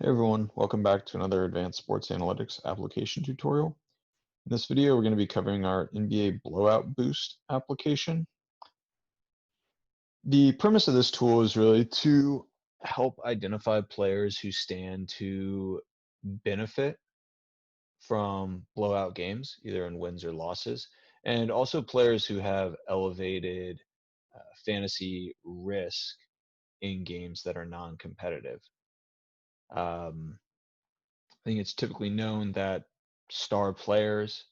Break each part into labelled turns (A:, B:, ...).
A: Hey everyone, welcome back to another advanced sports analytics application tutorial. In this video, we're going to be covering our NBA Blowout Boost application. The premise of this tool is really to help identify players who stand to benefit from blowout games, either in wins or losses, and also players who have elevated fantasy risk in games that are non-competitive. Um, I think it's typically known that star players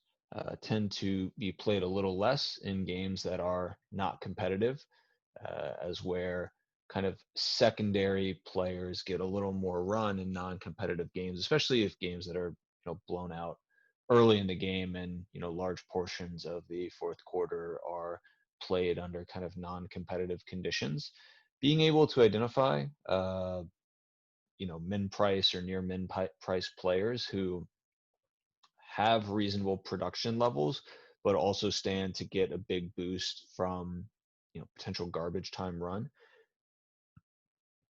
A: tend to be played a little less in games that are not competitive, as where kind of secondary players get a little more run in non-competitive games, especially if games that are blown out early in the game and large portions of the fourth quarter are played under kind of non-competitive conditions. Being able to identify min price or near min price players who have reasonable production levels, but also stand to get a big boost from potential garbage time run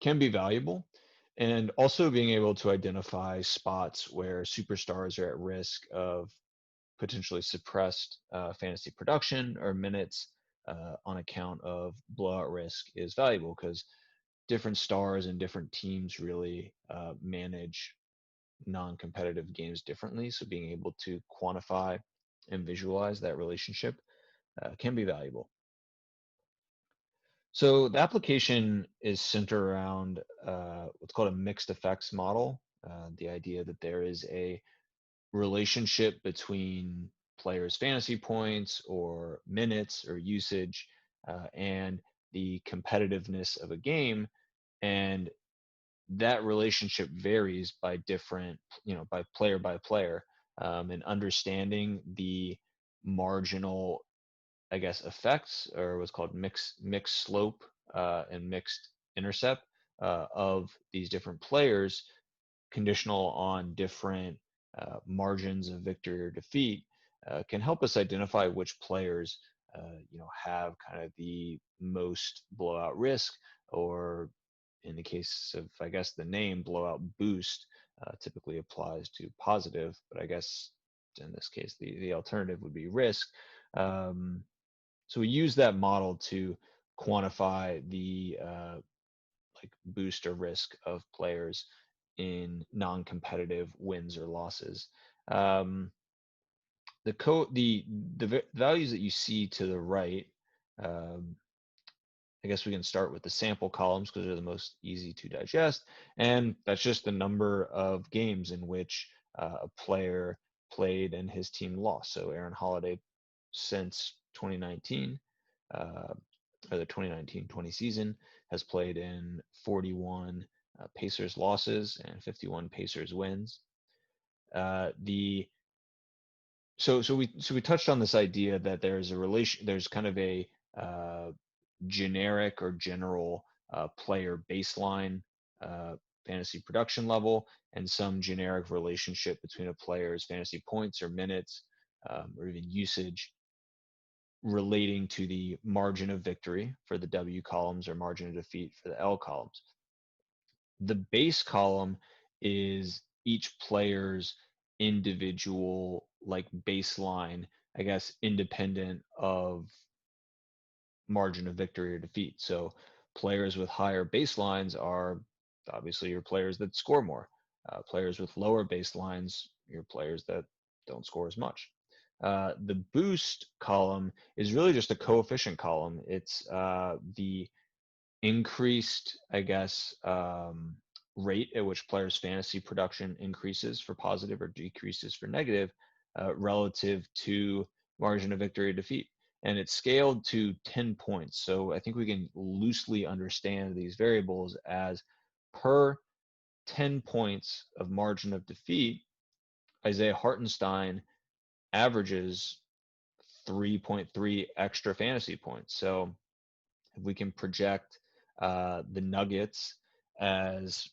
A: can be valuable. And also being able to identify spots where superstars are at risk of potentially suppressed fantasy production or minutes on account of blowout risk is valuable because different stars and different teams really manage non-competitive games differently. So being able to quantify and visualize that relationship can be valuable. So the application is centered around what's called a mixed effects model. The idea that there is a relationship between players' fantasy points or minutes or usage and the competitiveness of a game. And that relationship varies by different, by player, and understanding the marginal, I guess, effects or what's called mixed slope and mixed intercept of these different players, conditional on different margins of victory or defeat, can help us identify which players, have kind of the most blowout risk, or in the case of, I guess, the name blowout boost typically applies to positive, but I guess in this case, the alternative would be risk. Um, so we use that model to quantify the like boost or risk of players in non-competitive wins or losses. Um, the values that you see to the right, um, I guess we can start with the sample columns because they're the most easy to digest, and that's just the number of games in which a player played and his team lost. So Aaron Holiday, since 2019, uh, or the 2019-20 season, has played in 41 Pacers losses and 51 Pacers wins. The so we touched on this idea that there's a relation, there's kind of a generic or general player baseline uh, fantasy production level, and some generic relationship between a player's fantasy points or minutes or even usage relating to the margin of victory for the W columns or margin of defeat for the L columns. The base column is each player's individual like baseline, I guess, independent of margin of victory or defeat. So players with higher baselines are obviously your players that score more. Players with lower baselines, your players that don't score as much. The boost column is really just a coefficient column. It's the increased, I guess, rate at which players' fantasy production increases for positive or decreases for negative relative to margin of victory or defeat. And it's scaled to 10 points. So I think we can loosely understand these variables as per 10 points of margin of defeat, Isaiah Hartenstein averages 3.3 extra fantasy points. So if we can project the Nuggets as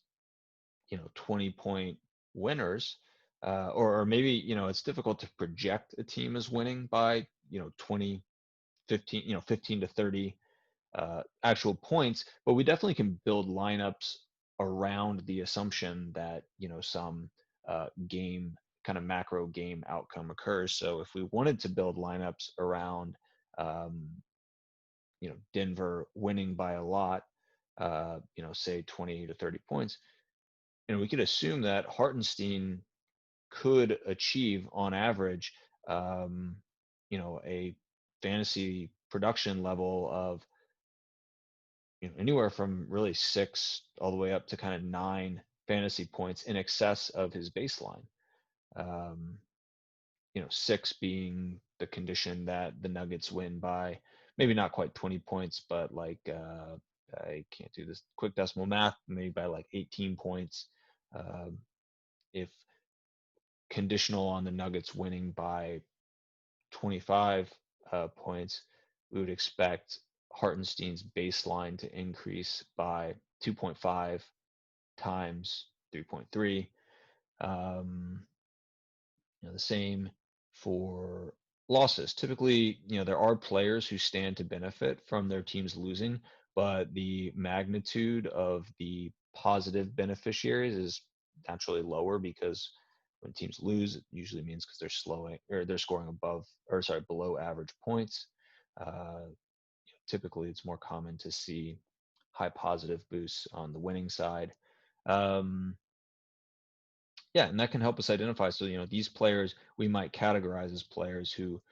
A: 20-point winners, or maybe it's difficult to project a team as winning by 20, 15, 15 to 30 actual points, but we definitely can build lineups around the assumption that some game kind of macro game outcome occurs. So if we wanted to build lineups around um, Denver winning by a lot, say 20 to 30 points, we could assume that Hartenstein could achieve on average, um, a fantasy production level of anywhere from really 6 all the way up to kind of 9 fantasy points in excess of his baseline. Um, 6 being the condition that the Nuggets win by maybe not quite 20 points, but like I can't do this quick decimal math, maybe by like 18 points. Um, if conditional on the Nuggets winning by 25 points, we would expect Hartenstein's baseline to increase by 2.5 times 3.3. Um, the same for losses. Typically, there are players who stand to benefit from their teams losing, but the magnitude of the positive beneficiaries is naturally lower because when teams lose, it usually means because they're slowing or they're scoring below average points. Uh, Typically, it's more common to see high positive boosts on the winning side. Um, yeah, and that can help us identify. So, these players we might categorize as players who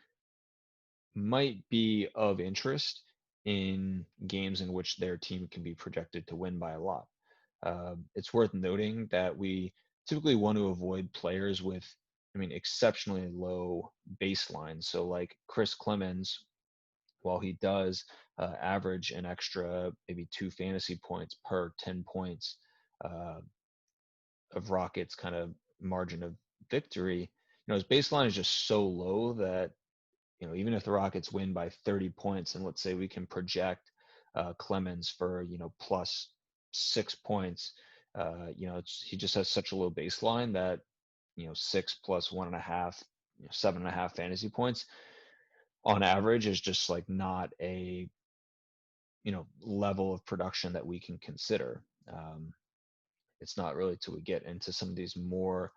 A: might be of interest in games in which their team can be projected to win by a lot. It's worth noting that we typically want to avoid players with, exceptionally low baselines. So, like Chris Clemens, while he does average an extra maybe 2 fantasy points per 10 points, uh, of Rockets' kind of margin of victory, his baseline is just so low that, even if the Rockets win by 30 points, and let's say we can project Clemens for, plus 6 points, he just has such a low baseline that, 6 plus 1.5, 7.5 fantasy points on average is just like not a, level of production that we can consider. It's not really till we get into some of these more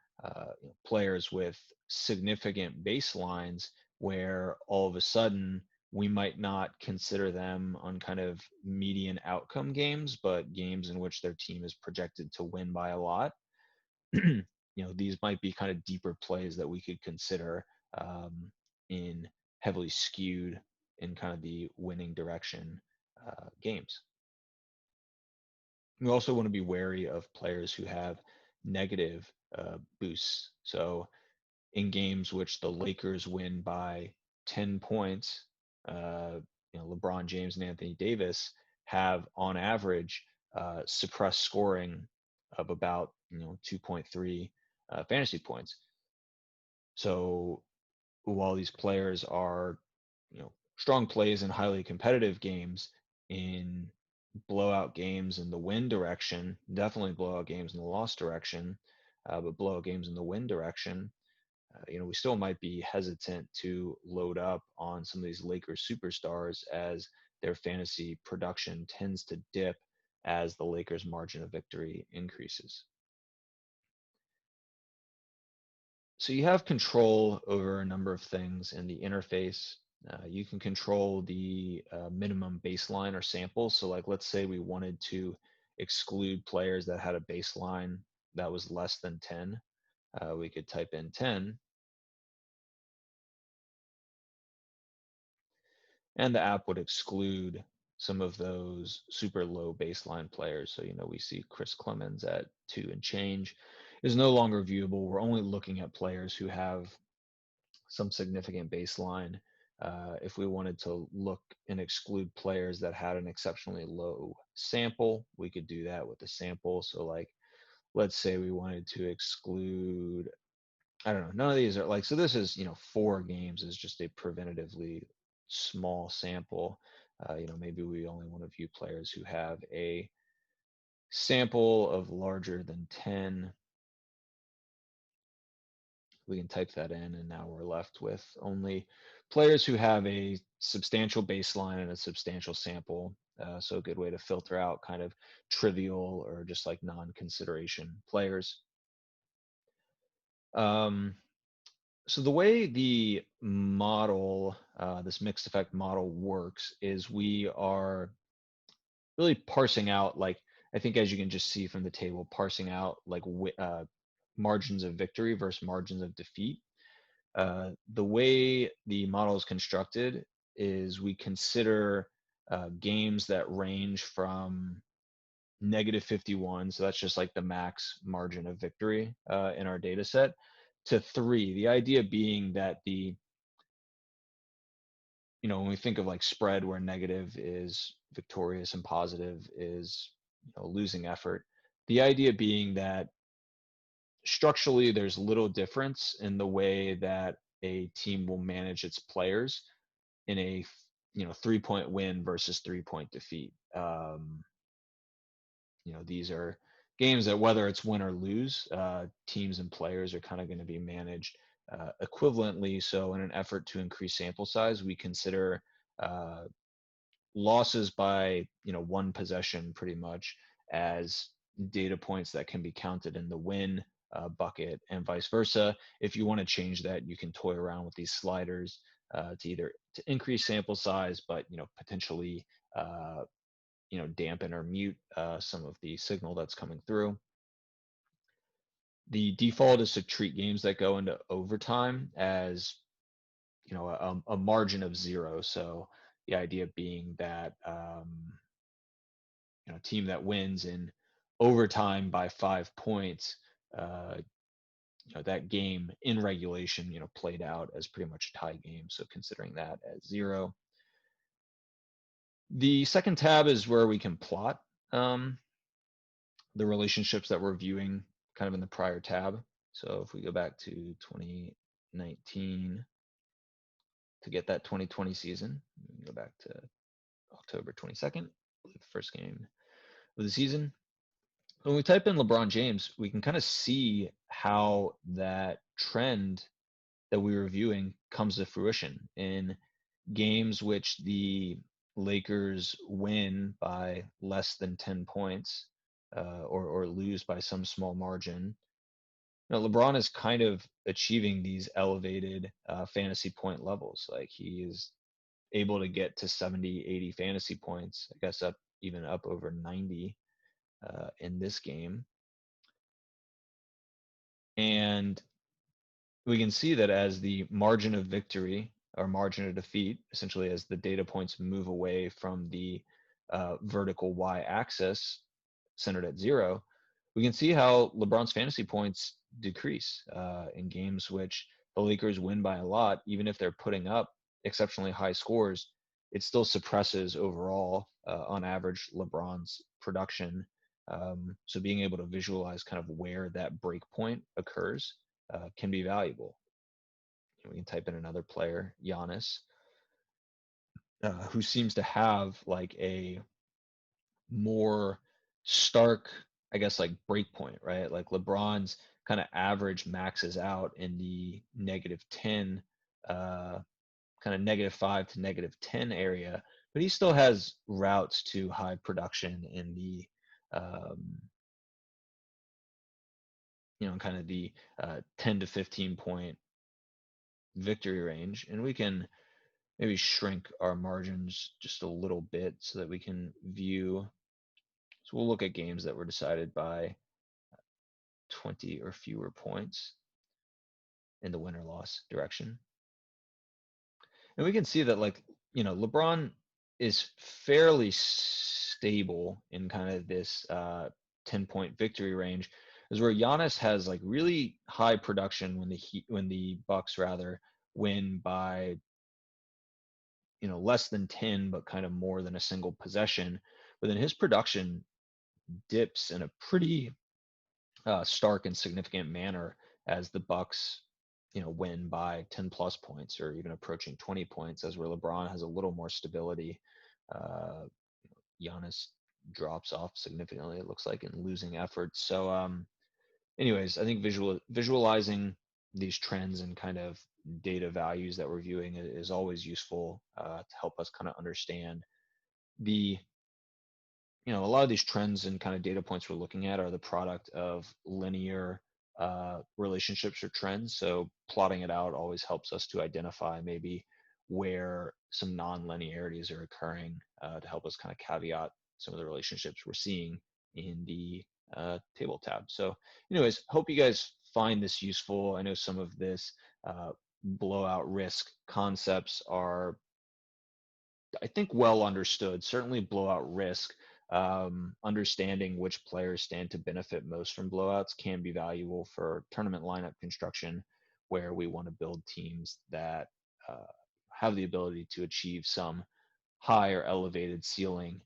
A: players with significant baselines where all of a sudden we might not consider them on kind of median outcome games, but games in which their team is projected to win by a lot. These might be kind of deeper plays that we could consider in heavily skewed in kind of the winning direction games. We also want to be wary of players who have negative boosts. So in games which the Lakers win by 10 points, LeBron James and Anthony Davis have on average suppressed scoring of about 2.3 fantasy points. So while these players are strong plays in highly competitive games, in blowout games in the win direction, definitely blowout games in the loss direction, but blowout games in the win direction, we still might be hesitant to load up on some of these Lakers superstars as their fantasy production tends to dip as the Lakers' margin of victory increases. So you have control over a number of things in the interface. You can control the minimum baseline or sample. So like, let's say we wanted to exclude players that had a baseline that was less than 10. We could type in 10, and the app would exclude some of those super low baseline players. So, we see Chris Clemens at 2 and change is no longer viewable. We're only looking at players who have some significant baseline. If we wanted to look and exclude players that had an exceptionally low sample, we could do that with the sample. So like, let's say we wanted to exclude, I don't know, none of these are like, so this is, 4 games is just a preventatively small sample. Maybe we only want to view players who have a sample of larger than 10. we can type that in, and now we're left with only players who have a substantial baseline and a substantial sample. So a good way to filter out kind of trivial or just like non-consideration players. Um, so the way the model, this mixed effect model works is we are really parsing out, like, I think as you can just see from the table, parsing out like margins of victory versus margins of defeat. The way the model is constructed is we consider games that range from -51, so that's just like the max margin of victory in our data set, to 3. The idea being that when we think of like spread, where negative is victorious and positive is losing effort, the idea being that structurally there's little difference in the way that a team will manage its players in a 3-point win versus 3-point defeat. These are games that, whether it's win or lose, teams and players are kind of going to be managed equivalently. So in an effort to increase sample size, we consider uh, losses by one possession pretty much as data points that can be counted in the win bucket, and vice versa. If you want to change that, you can toy around with these sliders to increase sample size, but potentially dampen or mute some of the signal that's coming through. The default is to treat games that go into overtime as a margin of 0. So the idea being that team that wins in overtime by 5 points, uh, that game in regulation played out as pretty much a tie game, so considering that as 0. The second tab is where we can plot the relationships that we're viewing kind of in the prior tab. So if we go back to 2019 to get that 2020 season, we can go back to October 22nd, the first game of the season. When we type in LeBron James, we can kind of see how that trend that we were viewing comes to fruition in games which the Lakers win by less than 10 points, or lose by some small margin. LeBron is kind of achieving these elevated fantasy point levels. Like, he is able to get to 70, 80 fantasy points, I guess even up over 90 in this game. And we can see that as the margin of victory or margin of defeat, essentially as the data points move away from the vertical y-axis centered at 0, we can see how LeBron's fantasy points decrease in games which the Lakers win by a lot. Even if they're putting up exceptionally high scores, it still suppresses overall, on average, LeBron's production. So being able to visualize kind of where that break point occurs can be valuable. We can type in another player, Giannis, who seems to have like a more stark, I guess, like break point, right? Like LeBron's kind of average maxes out in the -10, kind of -5 to -10 area, but he still has routes to high production in the kind of the 10 to 15 point victory range. And we can maybe shrink our margins just a little bit so that we can view. So we'll look at games that were decided by 20 or fewer points in the win or loss direction. And we can see that, like, LeBron is fairly stable in kind of this 10-point victory range, is where Giannis has like really high production when the Bucks rather win by less than 10, but kind of more than a single possession. But then his production dips in a pretty stark and significant manner as the Bucks win by 10 plus points or even approaching 20 points, as where LeBron has a little more stability. Giannis drops off significantly, it looks like, in losing efforts. So anyways, I think visualizing these trends and kind of data values that we're viewing is always useful to help us kind of understand the a lot of these trends and kind of data points we're looking at are the product of linear relationships or trends. So plotting it out always helps us to identify maybe where some non-linearities are occurring to help us kind of caveat some of the relationships we're seeing in the table tab. So anyways, hope you guys find this useful. I know some of this blowout risk concepts are, I think, well understood. Certainly, blowout risk, understanding which players stand to benefit most from blowouts can be valuable for tournament lineup construction, where we want to build teams that uh, have the ability to achieve some higher elevated ceiling,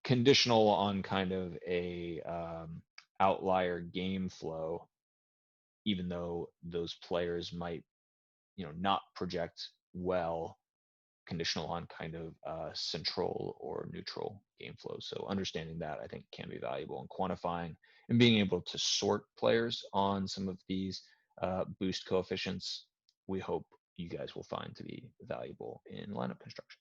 A: conditional on kind of a outlier game flow, even though those players might not project well, conditional on kind of central or neutral game flow. So understanding that, I think, can be valuable in quantifying and being able to sort players on some of these boost coefficients. We hope you guys will find to be valuable in lineup construction.